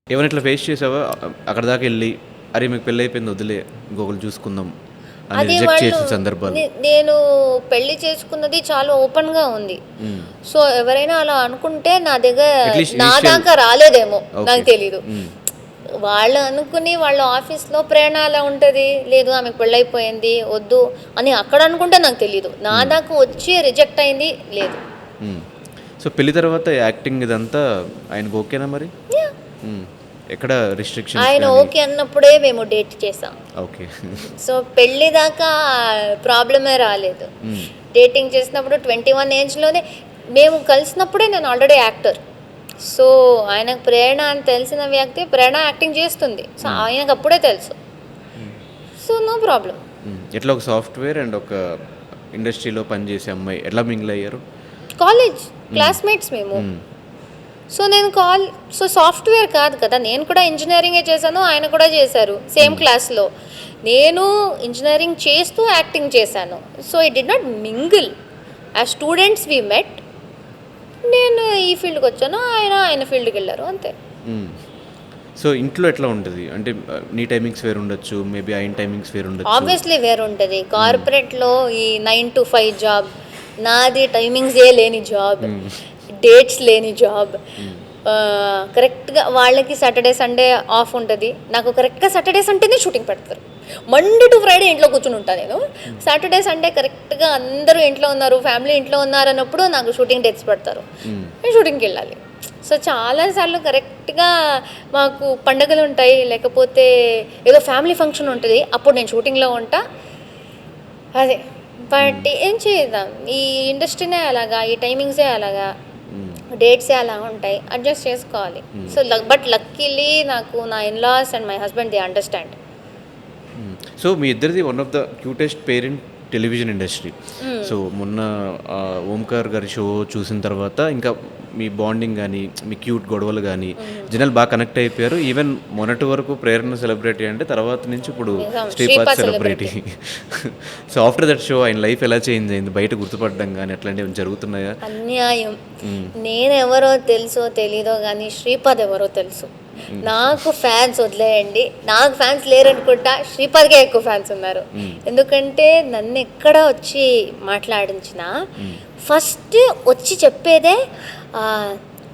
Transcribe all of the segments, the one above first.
ఏమైనా ఇట్లా ఫేస్ చేసావా? అక్కడి దాకా ఎళ్లి, అరే! మీకు పెళ్లయిపోయింది వద్దులే ఇంకొకరిని చూసుకుందాం అని అది రిజెక్ట్ వాళ్ళు చేసిన సందర్భాలు? నేను పెళ్లి చేసుకున్నది చాలా ఓపెన్‌గా ఉంది. హ్మ్. సో, ఎవరైనా అలా అనుకుంటే అట్‌లీస్ట్ నా ఇనీషియల్ దాకా రాలేదేమో ఓకే. నాకు తెలీదు. హ్మ్. వాళ్ళు అనుకుని వాళ్ళ ఆఫీస్‌లో ప్రేరణ ఎలా ఉంటది, లేదు ఆమెకు పెళ్లయిపోయింది వద్దు అని అక్కడ అనుకుంటే నాకు తెలీదు. నా హ్మ్. దాకా వచ్చి రిజెక్ట్ అయింది లేదు. హ్మ్. సో, పెళ్లి తర్వాత యాక్టింగ్ ఇదంతా ఆయనకు ఓకేనా మరి? యాహ్! హ్మ్. ఎక్కడ రిస్ట్రిక్షన్స్ ఆయన గాని? ఓకే అన్నప్పుడే మేము డేట్ చేసాం. ఓకే. సో, పెళ్లి దాకా ప్రాబ్లమే రాలేదు. హ్మ్. డేటింగ్ చేసినప్పుడు 21 ఏజ్‌లోనే మేము కలిసినప్పుడే నేను ఆల్రెడీ యాక్టర్. సో, ఆయనకు ప్రేరణ అని తెలిసిన వ్యక్తి ప్రేరణ యాక్టింగ్ చేస్తుంది. సో, హ్మ్. ఆయనకు అప్పుడే తెలుసు. Hmm. So, no problem. Hmm. ఎట్లా ఒక సాఫ్ట్‌వేర్ అండ్ ఒక ఇండస్ట్రీలో పనిచేసే అమ్మాయి ఎట్లా మింగిల్ అయ్యారు? కాలేజ్ హ్మ్. క్లాస్‌మేట్స్ మేము. హ్మ్. సో, సో, సాఫ్ట్‌వేర్ కాదు కదా! నేను కూడా ఇంజినీరింగే చేశాను. ఆయన కూడా చేశారు. సేమ్ హ్మ్. క్లాస్‌లో. నేను ఇంజినీరింగ్ చేస్తూ యాక్టింగ్ చేశాను. So, I did not mingle. As students we met. నేను ఈ ఫీల్డ్‌కొచ్చాను. ఆయన ఫీల్డ్‌కెళ్లారు అంతే. హ్మ్. సో, ఇంట్లో ఎట్లా ఉంటది? అంటే నీ టైమింగ్స్ వేరుండొచ్చు. మేబీ ఆయన టైమింగ్స్ వేరుండొచ్చు. ఆబ్వియస్లీ వేరుంటది. హ్మ్. కార్పొరేట్‌లో ఈ 9-5 జాబ్. నాది టైమింగ్సే లేని జాబ్. హ్మ్. డేట్స్ లేని జాబ్. హ్మ్. కరెక్ట్‌గా వాళ్ళకి సాటర్‌డే, సండే ఆఫ్ ఉంటది. నాకు కరెక్ట్‌గా సాటర్‌డే, సండేనే షూటింగ్ పెడతారు. మండే టు ఫ్రైడే ఇంట్లో కూర్చొని ఉంటా నేను. హ్మ్. సాటర్‌డే, సండే కరెక్ట్‌గా అందరూ ఇంట్లో ఉన్నారు, ఫ్యామిలీ ఇంట్లో ఉన్నారన్నప్పుడు నాకు షూటింగ్ డేట్స్ పెడతారు. హ్మ్. నేను షూటింగ్‌కెళ్ళాలి. సో, చాలా సార్లు కరెక్ట్‌గా మాకు పండగలుంటాయి, లేకపోతే ఏదో ఫ్యామిలీ ఫంక్షన్ ఉంటది. అప్పుడు నేను షూటింగ్‌లో ఉంటా. అదే. హ్మ్. బట్ ఏం చేద్దాం. ఈ ఇండస్ట్రీనే అలాగా, ఈ టైమింగ్సే అలాగా, హ్మ్. డేట్సే అలా ఉంటాయి. అడ్జస్ట్ చేసుకోవాలి. హ్మ్. సో, బట్ లక్కీలీ నాకు నా in laws and my husband they understand. Hmm. So, మీ ఇద్దరిది one of the cutest pair in television industry. Hmm. So, మొన్న ఓంకార్ గారి షో చూసిన తర్వాత ఇంకా మీ బాండింగ్ గాని, మీ క్యూట్ గొడవలు గాని, హ్మ్. జనాలు బాగా కనెక్ట్ అయిపోయారు. ఈవెన్ మొన్నటి వరకు ప్రేరణ సెలబ్రిటీ అంటే తర్వాత నుంచి ఇప్పుడు నిజం. Shripad Shripad celebrity. Celebrity. So, after that show ఆయన లైఫ్ ఎలా చేంజ్ అయింది? బయట గుర్తుపడడం గాని అట్లాంటివి జరుగుతున్నాయా? అన్యాయం. హ్మ్. నేనెవరో తెలుసో తెలీదో గానీ శ్రీపాద్ ఎవరో తెలుసు. హ్మ్. నాకు ఫ్యాన్స్ వదిలేయండి. నాకు ఫ్యాన్స్ లేరనుకుంటా. శ్రీపాద్‌కే ఎక్కువ ఫ్యాన్స్ ఉన్నారు. హ్మ్. ఎందుకంటే నన్నెక్కడ వచ్చి మాట్లాడించినా హ్మ్. ఫస్ట్ వచ్చి చెప్పేదే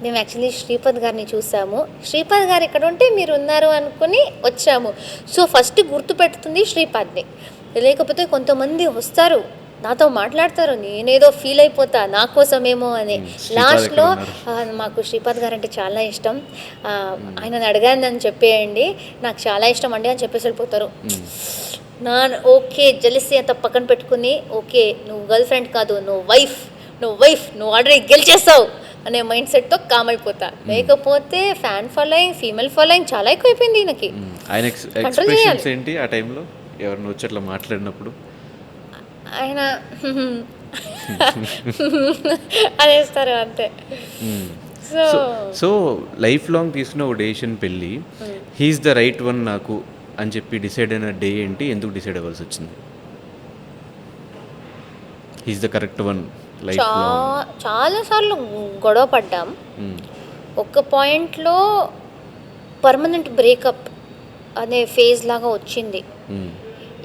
మేము యాక్చువల్లీ శ్రీపాద్ గారిని చూసాము. శ్రీపాద్ గారు ఇక్కడ ఉంటే మీరున్నారు అనుకుని వచ్చాము. సో, ఫస్ట్ గుర్తుపెడుతుంది శ్రీపాద్‌ని. లేకపోతే కొంతమంది వస్తారు. నాతో మాట్లాడతారు. నేనేదో ఫీల్ అయిపోతా నా కోసమేమో అని. హ్మ్. శ్రీపాద్ లాస్ట్‌లో ఎక్కడున్నారు? మాకు శ్రీపాద్ గారంటే చాలా ఇష్టం. హ్మ్. ఆయనని అడిగానని చెప్పేయండి. నాకు చాలా ఇష్టం అండి అని చెప్పేసి వెళ్ళిపోతారు. హ్మ్. ఓకే. జెలసీ అంతా పక్కన పెట్టుకొని, ఓకే. నువ్వు గర్ల్ ఫ్రెండ్ కాదు. నువ్వు ఆల్రెడీ గెలిచేసావు అనే మైండ్ సెట్‌తో కామ్ అయిపోతా. హ్మ్. లేకపోతే ఫ్యాన్ ఫాలోయింగ్, ఫీమేల్ ఫాలోయింగ్ చాలా ఎక్కువైపోయింది ఈయనకి. హ్మ్. ఆయన కంట్రోల్ చేయాలి. ఎక్స్‌ప్రెషన్స్ ఏంటి ఆ టైంలో? ఎవరైనా వచ్చి అట్లా మాట్లాడినప్పుడు? ఆయన అనేస్తారు అంతే. Hmm. So, so, so life long తీసుకున్న ఒక డెసిషన్ పెళ్లి. Hmm. He is the right one నాకు అని చెప్పి డిసైడ్ అయిన డే ఏంటి? ఎందుకు డిసైడ్ అవ్వాల్సొచ్చింది? He is the correct one చా లైఫ్ లాంగ్. చాలా సార్లు గొడవ పడ్డాం. హ్మ్. ఒక పాయింట్‌లో పర్మనెంట్ బ్రేకప్ అనే ఫేజ్ లాగా వచ్చింది. హ్మ్.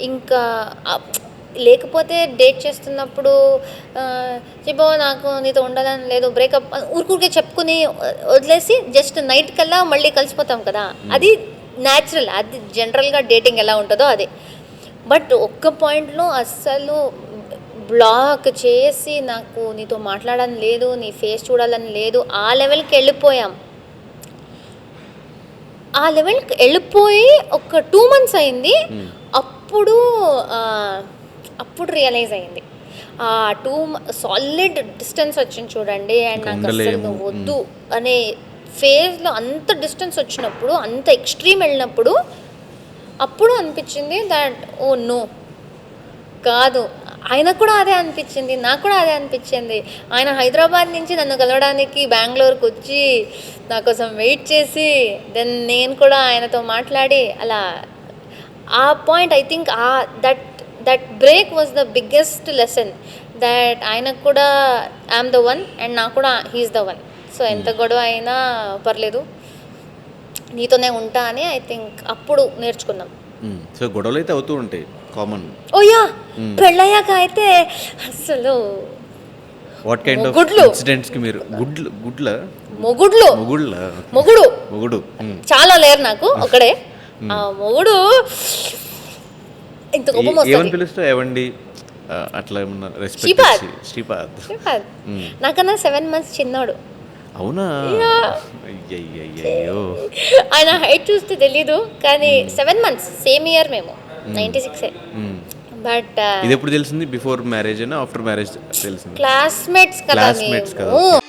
ఇంకా ఆహ్, లేకపోతే డేట్ చేస్తున్నప్పుడు "చిబో నాకు నీతో ఉండాలని లేదు బ్రేకప్" ఊరికే చెప్పుకొని వదిలేసి జస్ట్ నైట్ కల్లా మళ్ళీ కలిసిపోతాం కదా! హ్మ్. అది న్యాచురల్. అది జనరల్‌గా డేటింగ్ ఎలా ఉంటదో అదే. బట్ ఒక్క పాయింట్‌లో అస్సలు బ్లాక్ చేసి నాకు నీతో మాట్లాడాలని లేదు, నీ ఫేస్ చూడాలని లేదు, ఆ లెవెల్‌కెళ్ళిపోయాం. ఆ లెవెల్‌కి ఎళ్ళిపోయి ఒక 2 మంత్స్ అయింది. హ్మ్. అప్పుడు ఆహ్, అప్పుడు రియలైజ్ అయింది. ఆ 2 సాలిడ్ డిస్టెన్స్ వచ్చింది చూడండి. అండ్ ఇంక నాకస్సలు ఉండలేము. నువ్వు హ్మ్. వద్దు అనే ఫేజ్‌లో అంత డిస్టెన్స్ వచ్చినప్పుడు, అంత ఎక్స్‌ట్రీమ్ ఎళ్ళినప్పుడు, అప్పుడు అనిపించింది దట్ ఓహ్! నో. కాదు. ఆయనకు కూడా అదే అనిపిచ్చింది. నాకు కూడా అదే అనిపిచ్చింది. ఆయన హైదరాబాద్ నుంచి నన్ను కలవడానికి బెంగుళూరుకొచ్చి, నా కోసం వెయిట్ చేసి, దెన్ నేను కూడా ఆయనతో మాట్లాడి అలా ఆ point I think that that break was the biggest lesson. That ఆయనకు కూడా I am the one and నాకు కూడా హి ఈస్ ద వన్. సో, ఎంత హ్మ్. గొడవ అయినా పర్లేదు. నీతోనే ఉంటా అని ఐ థింక్ అప్పుడు నేర్చుకున్నాం. సో గొడవలు అయితే అవుతూ ఉంటాయి, కామన్. ఓయా పెళ్ళయ్యాక అయితే అసలు వాట్ కైండ్ ఆఫ్ మొగుడ్లు. ఇన్సిడెంట్స్కి మీరు గుడ్ల మొగుడు మొగుడు చాలా లేరు నాకు ఒకడే. ఆ మొగుడు ఇంత కోపం ఏమని వస్తుంది. పిలుస్తావు? ఏవండి అట్లా ఏమన్నా శ్రీపాద్. రెస్పెక్ట్? శ్రీపాద్. శ్రీపాద్ నాకన్నా 7 months చిన్నోడు. అవునా? Yeah. అయ్యయ్యో. ఆయన హైట్ చూస్తే తెలీదు కానీ 7 months సేమ్ ఇయర్ మేము 96. బట్ ఇది ఎప్పుడు తెలిసింది? బిఫోర్ మ్యారేజ్ అయినా ఆఫ్టర్ మ్యారేజ్ తెలిసింది? క్లాస్మేట్స్ కదా Classmates కదా, మేము.